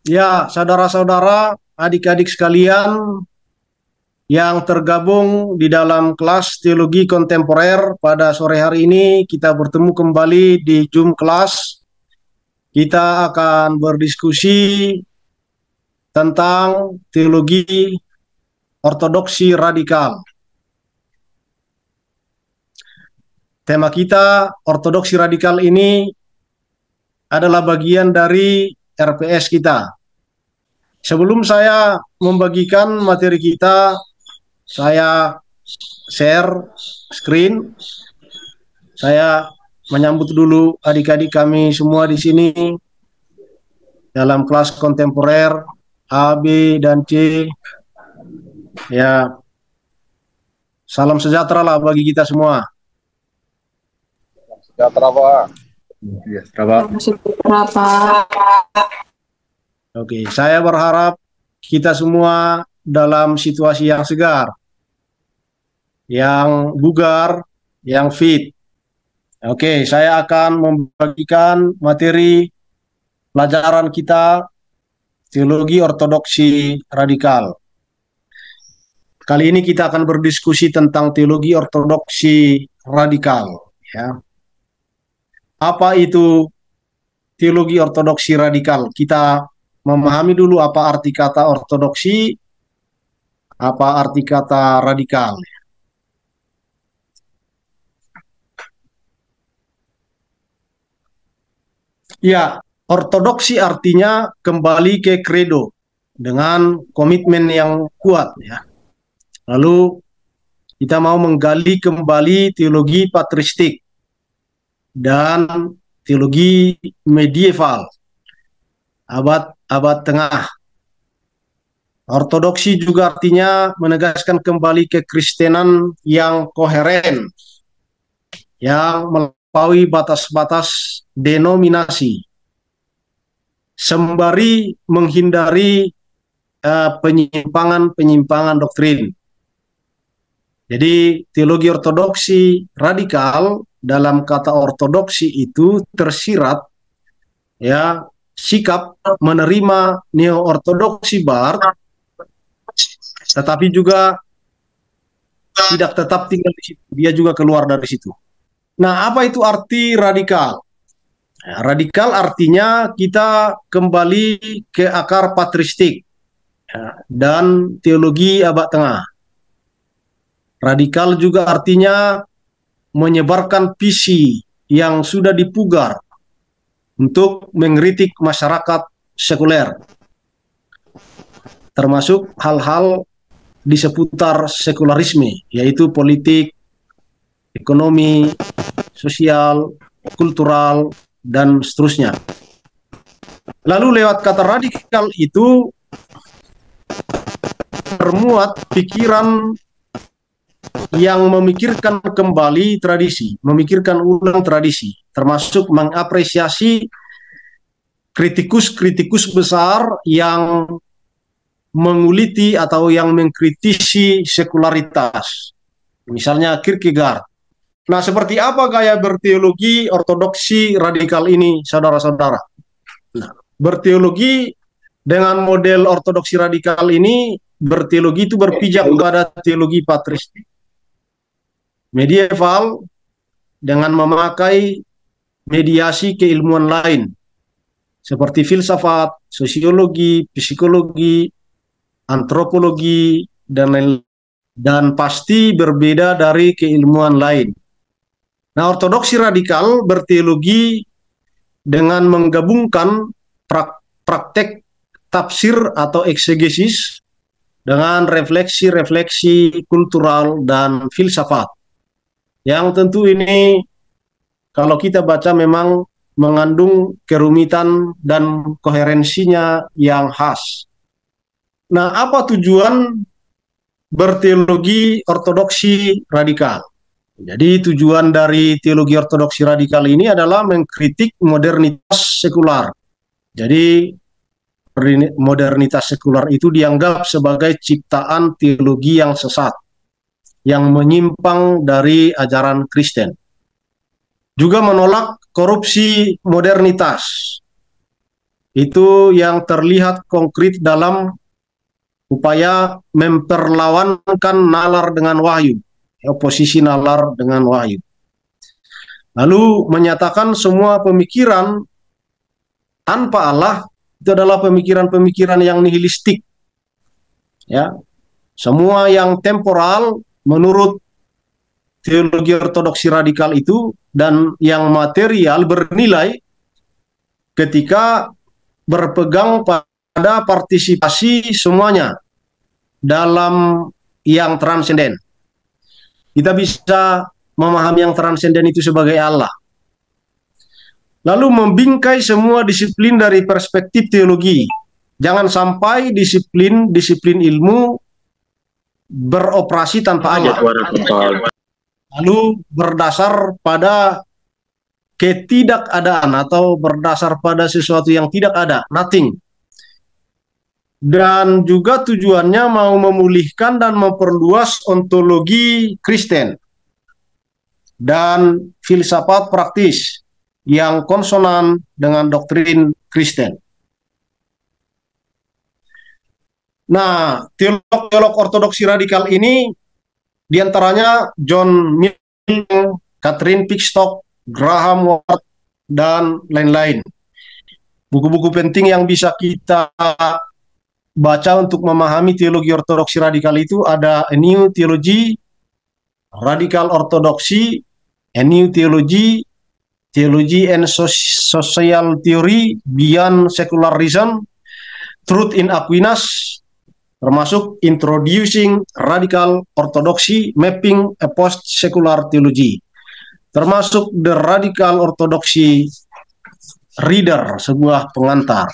Ya, saudara-saudara, adik-adik sekalian yang tergabung di dalam kelas teologi kontemporer, pada sore hari ini kita bertemu kembali di Zoom kelas. Kita akan berdiskusi tentang teologi ortodoksi radikal. Tema kita, ortodoksi radikal, ini adalah bagian dari RPS kita. Sebelum saya membagikan materi kita, saya share screen. Saya menyambut dulu adik-adik kami semua di sini dalam kelas kontemporer A, B, dan C. Ya, salam sejahtera lah bagi kita semua. Sejahtera, Pak. Sejahtera, Pak. Oke, saya berharap kita semua dalam situasi yang segar, yang bugar, yang fit. Oke, saya akan membagikan materi pelajaran kita, teologi ortodoksi radikal. Kali ini kita akan berdiskusi tentang teologi ortodoksi radikal. Ya. Apa itu teologi ortodoksi radikal? Kita memahami dulu apa arti kata ortodoksi, apa arti kata radikal. Ya, ortodoksi artinya kembali ke kredo dengan komitmen yang kuat. Ya. Lalu kita mau menggali kembali teologi patristik dan teologi medieval abad tengah. Ortodoksi juga artinya menegaskan kembali kekristenan yang koheren, yang melampaui batas-batas denominasi, sembari menghindari penyimpangan-penyimpangan doktrin. Jadi teologi ortodoksi radikal, dalam kata ortodoksi itu tersirat ya sikap menerima neo-ortodoksi barat, tetapi juga tidak tetap tinggal di situ, dia juga keluar dari situ. Nah, apa itu arti radikal? Radikal artinya kita kembali ke akar patristik dan teologi abad tengah. Radikal juga artinya menyebarkan visi yang sudah dipugar untuk mengkritik masyarakat sekuler, termasuk hal-hal di seputar sekularisme, yaitu politik, ekonomi, sosial, kultural, dan seterusnya. Lalu lewat kata radikal itu termuat pikiran yang memikirkan kembali tradisi, memikirkan ulang tradisi, termasuk mengapresiasi kritikus-kritikus besar yang menguliti atau yang mengkritisi sekularitas. Misalnya Kierkegaard. Nah, seperti apa gaya berteologi ortodoksi radikal ini, saudara-saudara? Nah, berteologi dengan model ortodoksi radikal ini, berteologi itu berpijak pada teologi patristik medieval dengan memakai mediasi keilmuan lain seperti filsafat, sosiologi, psikologi, antropologi, dan pasti berbeda dari keilmuan lain. Nah, ortodoksi radikal berteologi dengan menggabungkan praktek tafsir atau eksegesis dengan refleksi-refleksi kultural dan filsafat. Yang tentu ini kalau kita baca memang mengandung kerumitan dan koherensinya yang khas. Nah, apa tujuan berteologi ortodoksi radikal? Jadi tujuan dari teologi ortodoksi radikal ini adalah mengkritik modernitas sekular. Jadi modernitas sekular itu dianggap sebagai ciptaan teologi yang sesat, yang menyimpang dari ajaran Kristen. Juga menolak korupsi modernitas. itu yang terlihat konkret dalam upaya memperlawankan nalar dengan wahyu, oposisi nalar dengan wahyu. Lalu menyatakan semua pemikiran tanpa Allah itu adalah pemikiran-pemikiran yang nihilistik. Ya, semua yang temporal menurut teologi ortodoksi radikal itu dan yang material bernilai ketika berpegang pada partisipasi semuanya dalam yang transenden. Kita bisa memahami yang transenden itu sebagai Allah. Lalu membingkai semua disiplin dari perspektif teologi. Jangan sampai disiplin ilmu beroperasi tanpa Allah. Lalu berdasar pada ketidakadaan atau berdasar pada sesuatu yang tidak ada, nothing. Dan juga tujuannya mau memulihkan dan memperluas ontologi Kristen dan filsafat praktis yang konsonan dengan doktrin Kristen. Nah, teolog-teolog ortodoksi radikal ini diantaranya John Milton, Catherine Pickstock, Graham Ward, dan lain-lain. Buku-buku penting yang bisa kita baca untuk memahami teologi ortodoksi radikal itu ada A New Theology, Radical Orthodoxy, A New Theology, Theology and Social Theory Beyond Secularism, Truth in Aquinas, termasuk Introducing Radical Orthodoxy, Mapping a Post-Secular Theology, termasuk The Radical Orthodoxy Reader, sebuah pengantar.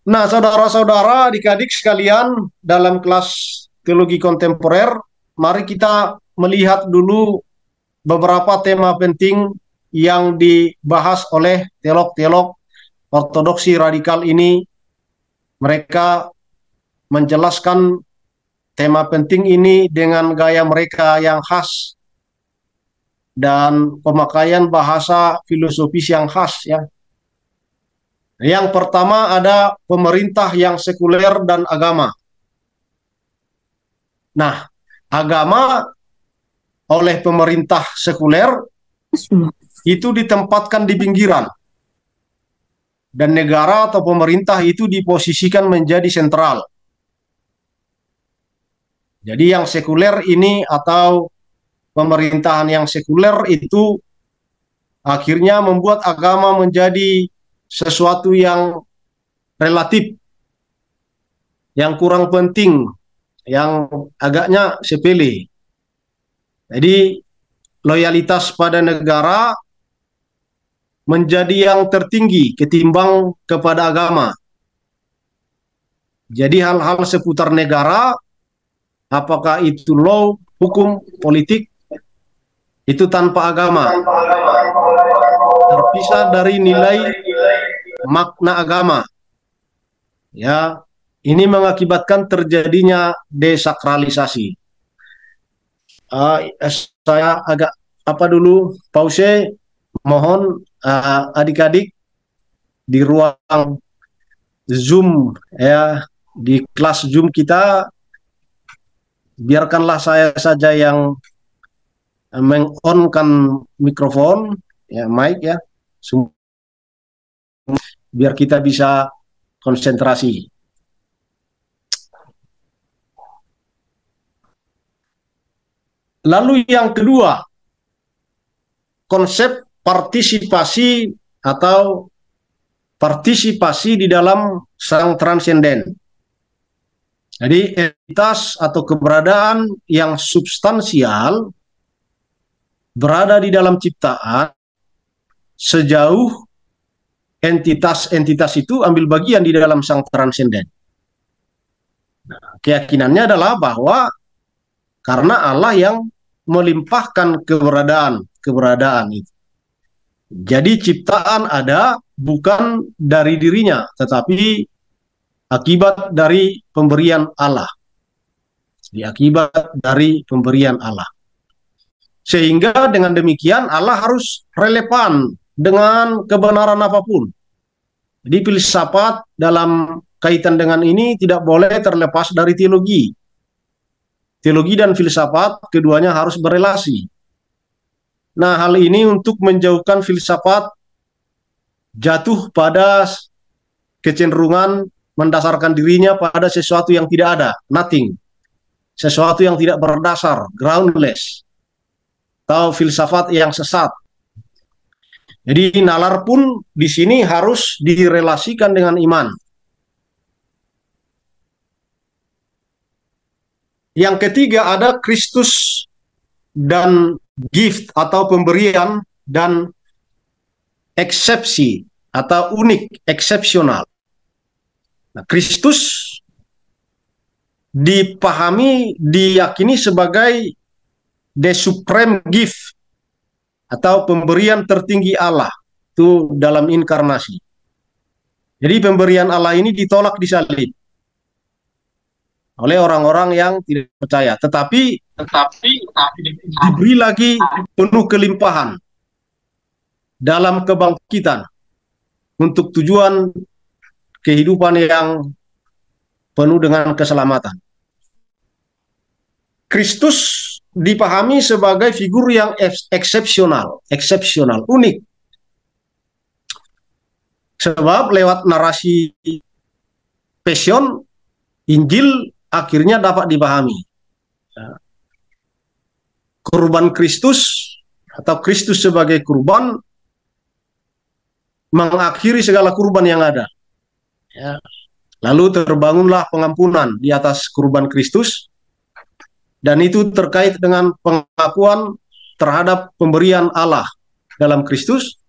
Nah, saudara-saudara, adik-adik sekalian, dalam kelas teologi kontemporer, mari kita melihat dulu beberapa tema penting yang dibahas oleh teolog-teolog ortodoksi radikal ini. Mereka menjelaskan tema penting ini dengan gaya mereka yang khas dan pemakaian bahasa filosofis yang khas, ya. Yang pertama ada pemerintah yang sekuler dan agama. Nah, agama oleh pemerintah sekuler itu ditempatkan di pinggiran. Dan negara atau pemerintah itu diposisikan menjadi sentral. Jadi yang sekuler ini atau pemerintahan yang sekuler itu akhirnya membuat agama menjadi sesuatu yang relatif, yang kurang penting, yang agaknya sepele. Jadi loyalitas pada negara menjadi yang tertinggi ketimbang kepada agama. Jadi hal-hal seputar negara, apakah itu law, hukum, politik, itu tanpa agama, terpisah dari nilai makna agama. Ya, ini mengakibatkan terjadinya desakralisasi. Saya agak dulu pause. Mohon adik-adik di ruang Zoom, ya, di kelas Zoom kita, biarkanlah saya saja yang meng-on-kan mikrofon, ya, mic, ya, biar kita bisa konsentrasi. Lalu yang kedua, konsep partisipasi atau partisipasi di dalam sang transenden. Jadi entitas atau keberadaan yang substansial berada di dalam ciptaan sejauh entitas-entitas itu ambil bagian di dalam sang transenden. Nah, keyakinannya adalah bahwa karena Allah yang melimpahkan keberadaan itu. Jadi ciptaan ada bukan dari dirinya, tetapi akibat dari pemberian Allah. Akibat dari pemberian Allah. Sehingga dengan demikian Allah harus relevan dengan kebenaran apapun. Jadi filsafat dalam kaitan dengan ini tidak boleh terlepas dari teologi. Teologi dan filsafat keduanya harus berelasi. Nah, hal ini untuk menjauhkan filsafat jatuh pada kecenderungan mendasarkan dirinya pada sesuatu yang tidak ada, nothing, sesuatu yang tidak berdasar, groundless, atau filsafat yang sesat. Jadi nalar pun di sini harus direlasikan dengan iman. Yang ketiga ada Kristus dan gift atau pemberian dan eksepsi atau unik, eksepsional. Nah, Kristus dipahami, diyakini sebagai the supreme gift atau pemberian tertinggi Allah itu dalam inkarnasi. Jadi pemberian Allah ini ditolak di salib oleh orang-orang yang tidak percaya, tetapi diberi lagi penuh kelimpahan dalam kebangkitan untuk tujuan kehidupan yang penuh dengan keselamatan. Kristus dipahami sebagai figur yang eksepsional, unik. Sebab lewat narasi Passion, Injil akhirnya dapat dipahami. Kurban Kristus atau Kristus sebagai kurban mengakhiri segala kurban yang ada. Ya. Lalu terbangunlah pengampunan di atas kurban Kristus, dan itu terkait dengan pengakuan terhadap pemberian Allah dalam Kristus,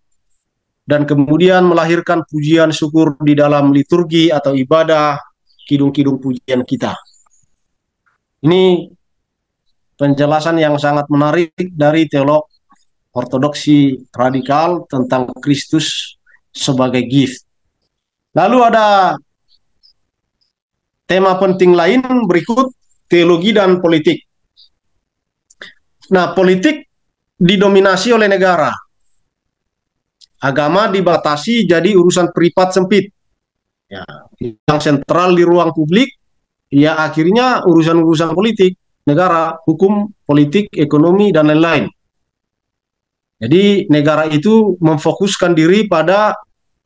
dan kemudian melahirkan pujian syukur di dalam liturgi atau ibadah, kidung-kidung pujian kita. Ini penjelasan yang sangat menarik dari teolog ortodoksi radikal tentang Kristus sebagai gift. Lalu ada tema penting lain berikut, teologi dan politik. Nah, politik didominasi oleh negara. Agama dibatasi jadi urusan privat sempit. Ya, yang sentral di ruang publik, ya akhirnya urusan-urusan politik, negara, hukum, politik, ekonomi, dan lain-lain. Jadi negara itu memfokuskan diri pada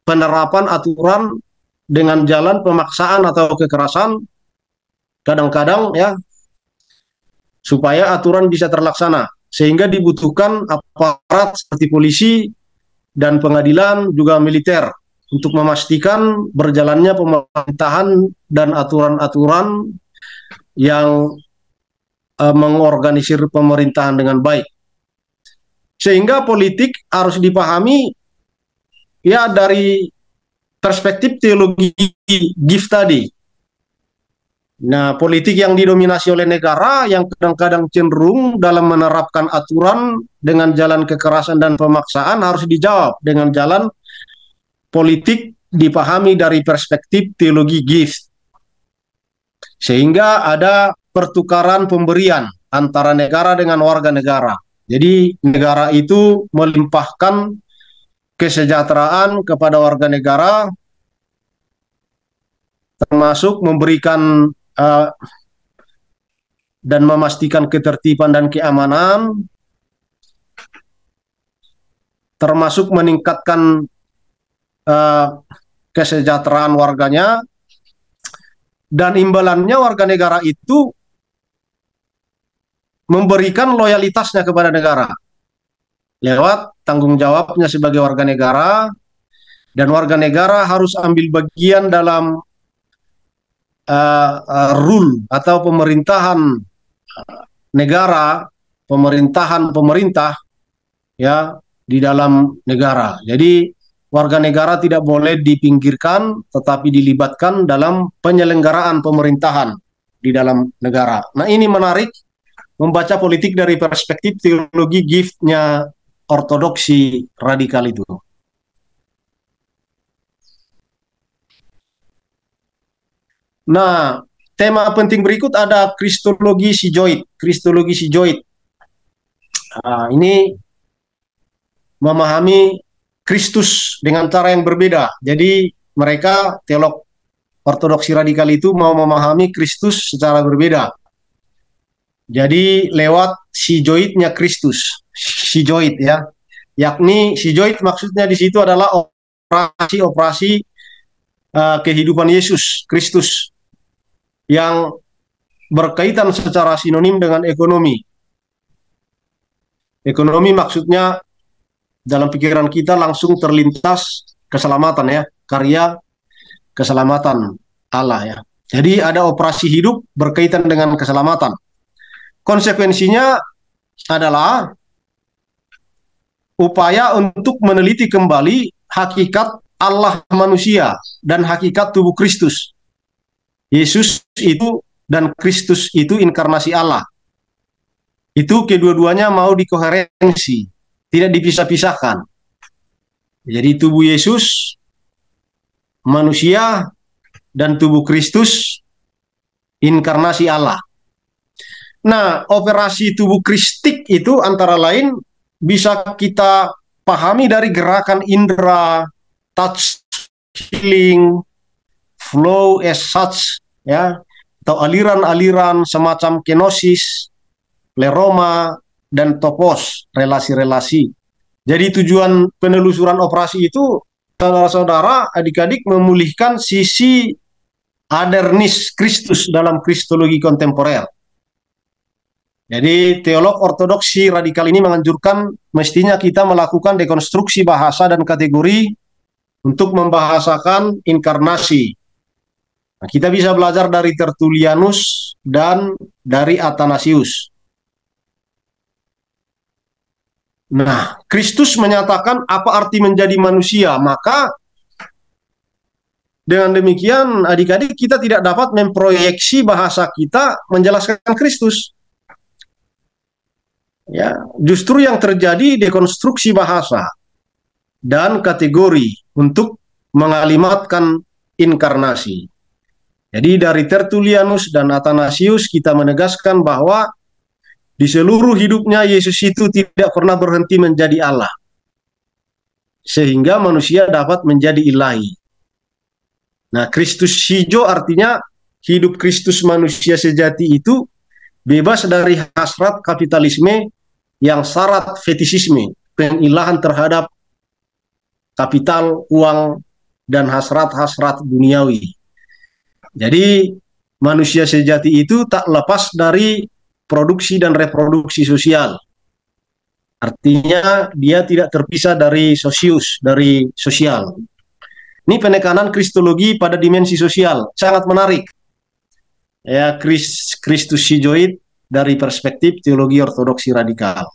penerapan aturan dengan jalan pemaksaan atau kekerasan, kadang-kadang ya, supaya aturan bisa terlaksana. Sehingga dibutuhkan aparat seperti polisi dan pengadilan, juga militer, untuk memastikan berjalannya pemerintahan dan aturan-aturan yang mengorganisir pemerintahan dengan baik. Sehingga politik harus dipahami ya dari perspektif teologi gift tadi. Nah, politik yang didominasi oleh negara yang kadang-kadang cenderung dalam menerapkan aturan dengan jalan kekerasan dan pemaksaan harus dijawab dengan jalan politik dipahami dari perspektif teologi gift. Sehingga ada pertukaran pemberian antara negara dengan warga negara. Jadi negara itu melimpahkan kesejahteraan kepada warga negara, termasuk memberikan dan memastikan ketertiban dan keamanan, termasuk meningkatkan kesejahteraan warganya, dan imbalannya warga negara itu memberikan loyalitasnya kepada negara lewat tanggung jawabnya sebagai warga negara, dan warga negara harus ambil bagian dalam rule atau pemerintahan negara, pemerintahan pemerintah ya di dalam negara. Jadi warga negara tidak boleh dipinggirkan, tetapi dilibatkan dalam penyelenggaraan pemerintahan di dalam negara. Nah, ini menarik membaca politik dari perspektif teologi gift-nya ortodoksi radikal itu. Nah, tema penting berikut ada kristologi sijoid. Kristologi sijoid. Ini memahami Kristus dengan cara yang berbeda. Jadi mereka teolog ortodoksi radikal itu mau memahami Kristus secara berbeda. Jadi lewat sijoidnya Kristus, sijoid ya, yakni sijoid maksudnya di situ adalah operasi kehidupan Yesus Kristus yang berkaitan secara sinonim dengan ekonomi. Ekonomi maksudnya dalam pikiran kita langsung terlintas keselamatan ya, karya keselamatan Allah ya. Jadi ada operasi hidup berkaitan dengan keselamatan. Konsekuensinya adalah upaya untuk meneliti kembali hakikat Allah manusia dan hakikat tubuh Kristus. Yesus itu dan Kristus itu inkarnasi Allah. Itu kedua-duanya mau dikoherensi, tidak dipisah-pisahkan. Jadi tubuh Yesus manusia dan tubuh Kristus inkarnasi Allah. Nah, operasi tubuh Kristik itu antara lain bisa kita pahami dari gerakan indera, touch, feeling, flow as such, ya, atau aliran-aliran semacam kenosis, leroma, dan topos, relasi-relasi. Jadi tujuan penelusuran operasi itu, saudara-saudara, adik-adik, memulihkan sisi adernis Kristus dalam kristologi kontemporer. Jadi teolog ortodoksi radikal ini menganjurkan mestinya kita melakukan dekonstruksi bahasa dan kategori untuk membahasakan inkarnasi. Nah, kita bisa belajar dari Tertullianus dan dari Athanasius. Nah, Kristus menyatakan apa arti menjadi manusia, maka dengan demikian adik-adik kita tidak dapat memproyeksi bahasa kita menjelaskan Kristus. Ya, justru yang terjadi dekonstruksi bahasa dan kategori untuk mengalimatkan inkarnasi. Jadi dari Tertullianus dan Athanasius kita menegaskan bahwa di seluruh hidupnya Yesus itu tidak pernah berhenti menjadi Allah, sehingga manusia dapat menjadi ilahi. Nah, Kristus hijo artinya hidup Kristus manusia sejati itu bebas dari hasrat kapitalisme yang syarat fetisisme, pengilahan terhadap kapital, uang, dan hasrat-hasrat duniawi. Jadi manusia sejati itu tak lepas dari produksi dan reproduksi sosial. Artinya dia tidak terpisah dari dari sosial. Ini penekanan kristologi pada dimensi sosial, sangat menarik. Ya, Kristus hijoid dari perspektif teologi ortodoksi radikal.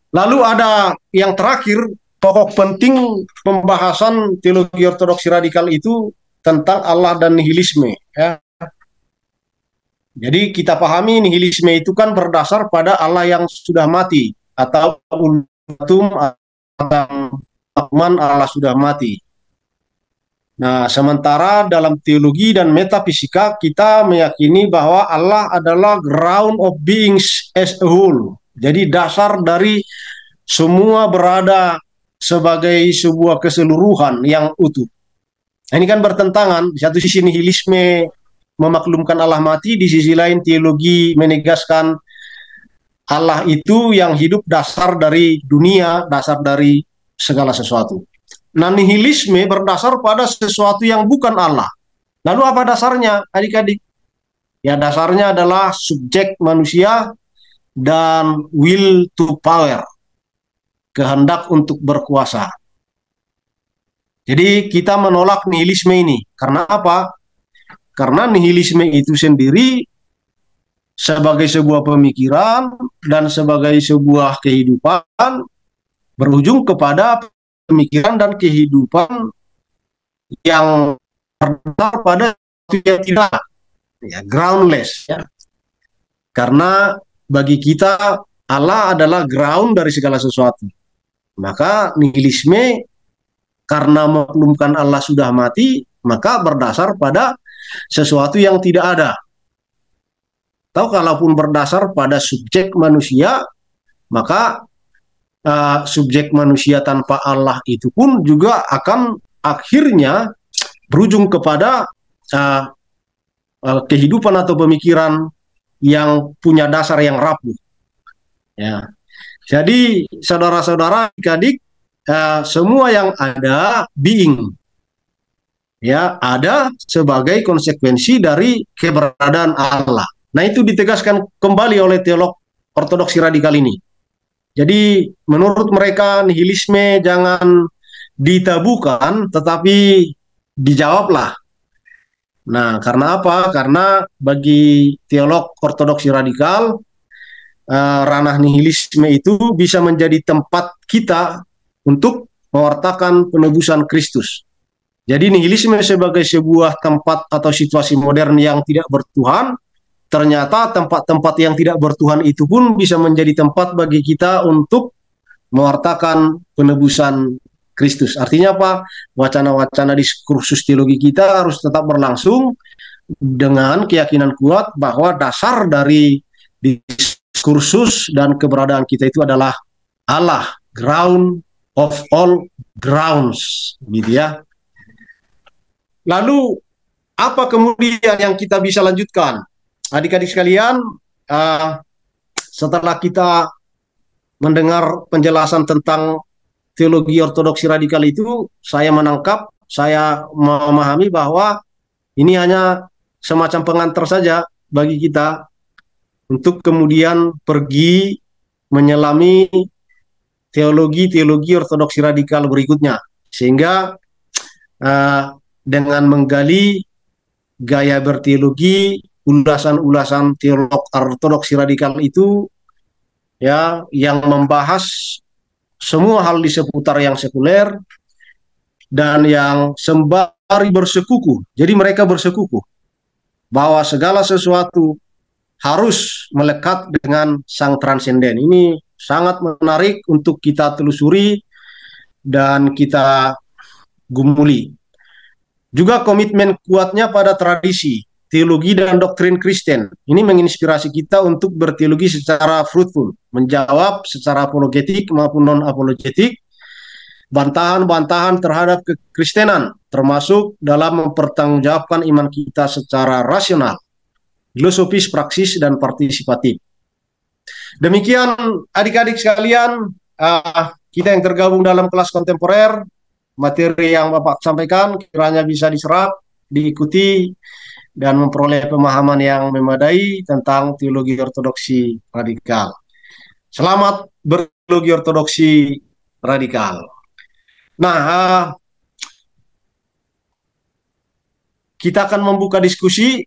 Lalu ada yang terakhir, pokok penting pembahasan teologi ortodoksi radikal itu tentang Allah dan nihilisme. Ya. Jadi kita pahami nihilisme itu kan berdasar pada Allah yang sudah mati, atau ultimatum Allah sudah mati. Nah, sementara dalam teologi dan metafisika kita meyakini bahwa Allah adalah ground of beings as a whole. Jadi dasar dari semua berada sebagai sebuah keseluruhan yang utuh. Nah, ini kan bertentangan. Di satu sisi nihilisme memaklumkan Allah mati, di sisi lain teologi menegaskan Allah itu yang hidup dasar dari dunia, dasar dari segala sesuatu. Nah, nihilisme berdasar pada sesuatu yang bukan Allah. Lalu apa dasarnya, adik-adik? Ya, dasarnya adalah subjek manusia dan will to power, kehendak untuk berkuasa. Jadi kita menolak nihilisme ini. Karena apa? Karena nihilisme itu sendiri sebagai sebuah pemikiran dan sebagai sebuah kehidupan berujung kepada pemikiran dan kehidupan yang berdasar pada yang tidak, ya, groundless, ya. Karena bagi kita Allah adalah ground dari segala sesuatu. Maka nihilisme karena memaklumkan Allah sudah mati, maka berdasar pada sesuatu yang tidak ada. Atau kalaupun berdasar pada subjek manusia, maka subjek manusia tanpa Allah itu pun juga akan akhirnya berujung kepada kehidupan atau pemikiran yang punya dasar yang rapuh. Ya. Jadi saudara-saudara, adik-adik, semua yang ada being, ya, ada sebagai konsekuensi dari keberadaan Allah. Nah, itu ditegaskan kembali oleh teolog ortodoksi radikal ini. Jadi menurut mereka nihilisme jangan ditabukan, tetapi dijawablah. Nah, karena apa? Karena bagi teolog ortodoksi radikal, ranah nihilisme itu bisa menjadi tempat kita untuk mewartakan penebusan Kristus. Jadi nihilisme sebagai sebuah tempat atau situasi modern yang tidak bertuhan, ternyata tempat-tempat yang tidak bertuhan itu pun bisa menjadi tempat bagi kita untuk mewartakan penebusan Kristus. Artinya apa? Wacana-wacana diskursus teologi kita harus tetap berlangsung dengan keyakinan kuat bahwa dasar dari diskursus dan keberadaan kita itu adalah Allah, ground of all grounds, gitu ya. Lalu apa kemudian yang kita bisa lanjutkan? Adik-adik sekalian, setelah kita mendengar penjelasan tentang teologi ortodoksi radikal itu, saya memahami bahwa ini hanya semacam pengantar saja bagi kita untuk kemudian pergi menyelami teologi ortodoksi radikal berikutnya. Sehingga dengan menggali gaya berteologi, ulasan-ulasan teolog ortodoksi radikal itu, ya, yang membahas semua hal di seputar yang sekuler dan yang sembari bersekukuh. Jadi mereka bersekukuh bahwa segala sesuatu harus melekat dengan Sang Transenden. Ini sangat menarik untuk kita telusuri dan kita gumuli. Juga komitmen kuatnya pada tradisi, teologi dan doktrin Kristen. Ini menginspirasi kita untuk berteologi secara fruitful, menjawab secara apologetik maupun non-apologetik bantahan-bantahan terhadap kekristenan, termasuk dalam mempertanggungjawabkan iman kita secara rasional, filosofis, praksis, dan partisipatif. Demikian adik-adik sekalian, kita yang tergabung dalam kelas kontemporer, materi yang Bapak sampaikan kiranya bisa diserap, diikuti, dan memperoleh pemahaman yang memadai tentang teologi ortodoksi radikal. Selamat berteologi ortodoksi radikal. Nah, kita akan membuka diskusi.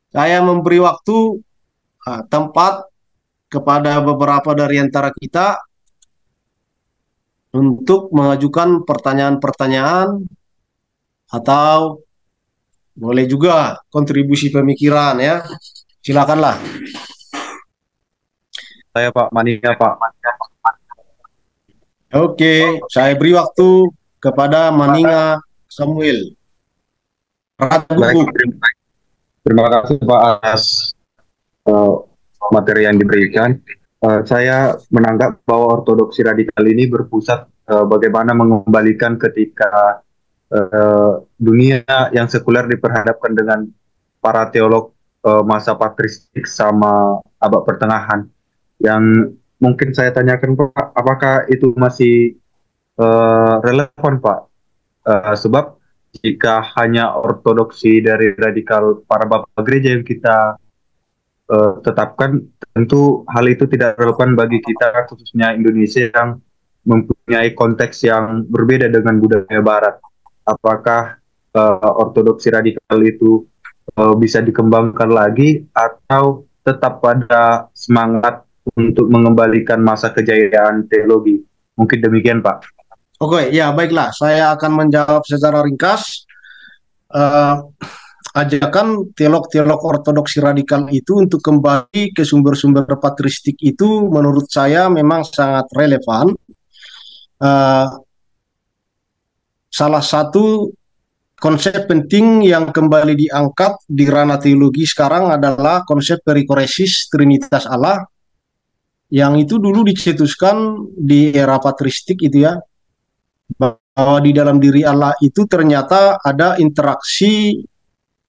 Saya memberi waktu, tempat kepada beberapa dari antara kita untuk mengajukan pertanyaan-pertanyaan atau boleh juga kontribusi pemikiran, ya. Silakanlah. Saya Pak Mania, Pak. Oke, saya beri waktu kepada Maninga Samuel. Baik, terima kasih Pak atas materi yang diberikan. Saya menanggap bahwa ortodoksi radikal ini berpusat bagaimana mengembalikan ketika dunia yang sekuler diperhadapkan dengan para teolog masa patristik sama abad pertengahan. Yang mungkin saya tanyakan Pak, apakah itu masih relevan Pak? Sebab jika hanya ortodoksi dari radikal para bapak gereja yang kita tetapkan, tentu hal itu tidak relevan bagi kita, khususnya Indonesia yang mempunyai konteks yang berbeda dengan budaya Barat. Apakah ortodoksi radikal itu bisa dikembangkan lagi atau tetap pada semangat untuk mengembalikan masa kejayaan teologi? Mungkin demikian Pak. Oke, ya baiklah. Saya akan menjawab secara ringkas. Ajakan teolog-teolog ortodoksi radikal itu untuk kembali ke sumber-sumber patristik itu menurut saya memang sangat relevan. Salah satu konsep penting yang kembali diangkat di ranah teologi sekarang adalah konsep perikoresis Trinitas Allah, yang itu dulu dicetuskan di era patristik itu, ya, bahwa di dalam diri Allah itu ternyata ada interaksi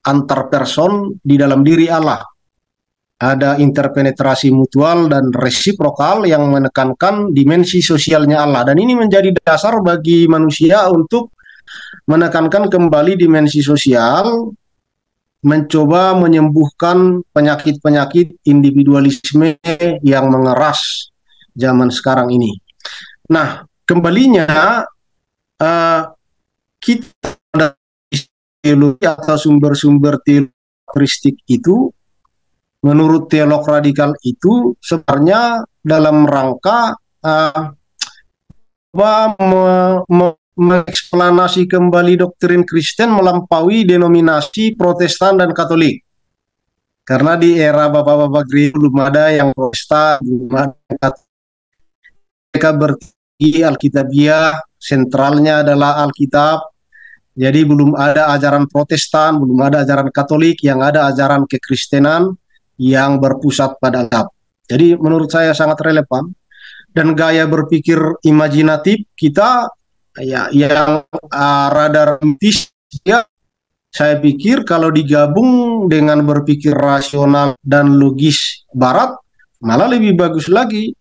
antar person di dalam diri Allah. Ada interpenetrasi mutual dan resiprokal yang menekankan dimensi sosialnya Allah. Dan ini menjadi dasar bagi manusia untuk menekankan kembali dimensi sosial, mencoba menyembuhkan penyakit-penyakit individualisme yang mengeras zaman sekarang ini. Nah, kembalinya kita teologi atau sumber-sumber teologistik itu, menurut teolog radikal itu sebenarnya dalam rangka mengeksplanasi kembali doktrin Kristen melampaui denominasi Protestan dan Katolik. Karena di era bapak-bapak gereja belum ada yang Protestan, belum ada yang Katolik. Mereka bertinggi Alkitabiah, sentralnya adalah Alkitab. Jadi belum ada ajaran Protestan, belum ada ajaran Katolik, yang ada ajaran kekristenan yang berpusat pada Alkitab. Jadi menurut saya sangat relevan. Dan gaya berpikir imajinatif kita ya yang rada romantis, ya, saya pikir kalau digabung dengan berpikir rasional dan logis Barat, malah lebih bagus lagi.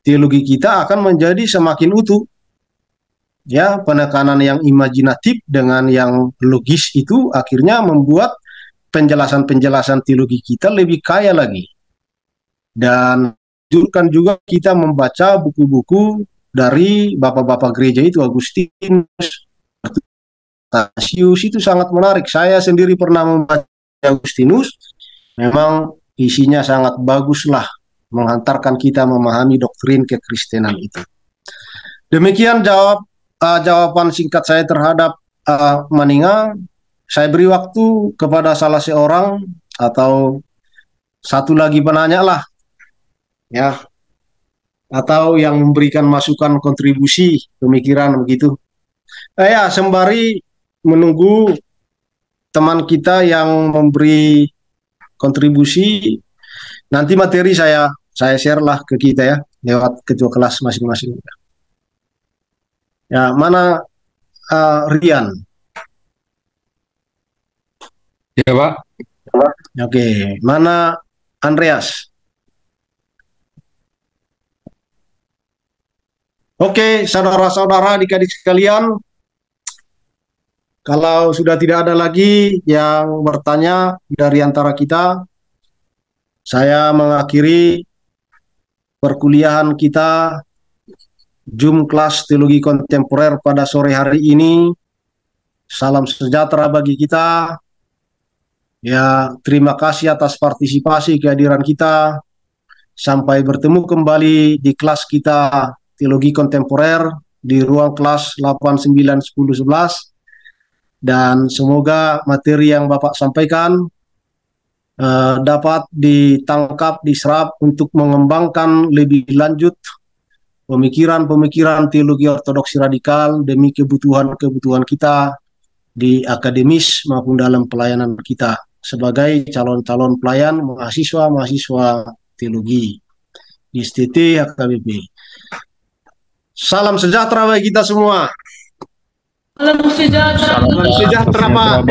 Teologi kita akan menjadi semakin utuh. Ya, penekanan yang imajinatif dengan yang logis itu akhirnya membuat penjelasan-penjelasan teologi kita lebih kaya lagi. Dan juga kita membaca buku-buku dari bapak-bapak gereja itu, Agustinus, Athanasius, itu sangat menarik. Saya sendiri pernah membaca Agustinus, memang isinya sangat baguslah, menghantarkan kita memahami doktrin kekristenan itu. Demikian jawaban singkat saya terhadap Maninga. Saya beri waktu kepada salah seorang atau satu lagi penanya lah, ya, atau yang memberikan masukan kontribusi pemikiran begitu. Ya, sembari menunggu teman kita yang memberi kontribusi, nanti materi saya share lah ke kita ya, lewat ketua kelas masing-masing. Ya, mana Rian? Ya, Pak. Oke, mana Andreas? Oke, saudara-saudara adik-adik sekalian, kalau sudah tidak ada lagi yang bertanya dari antara kita, saya mengakhiri perkuliahan kita Zoom kelas teologi kontemporer pada sore hari ini. Salam sejahtera bagi kita. Ya, terima kasih atas partisipasi kehadiran kita. Sampai bertemu kembali di kelas kita teologi kontemporer di ruang kelas 8, 9, 10, 11. Dan semoga materi yang Bapak sampaikan dapat ditangkap, diserap untuk mengembangkan lebih lanjut pemikiran-pemikiran teologi ortodoksi radikal demi kebutuhan-kebutuhan kita di akademis maupun dalam pelayanan kita sebagai calon-calon pelayan mahasiswa-mahasiswa teologi di STT HKBP. Salam sejahtera bagi kita semua. Salam sejahtera. Salam sejahtera, Pak.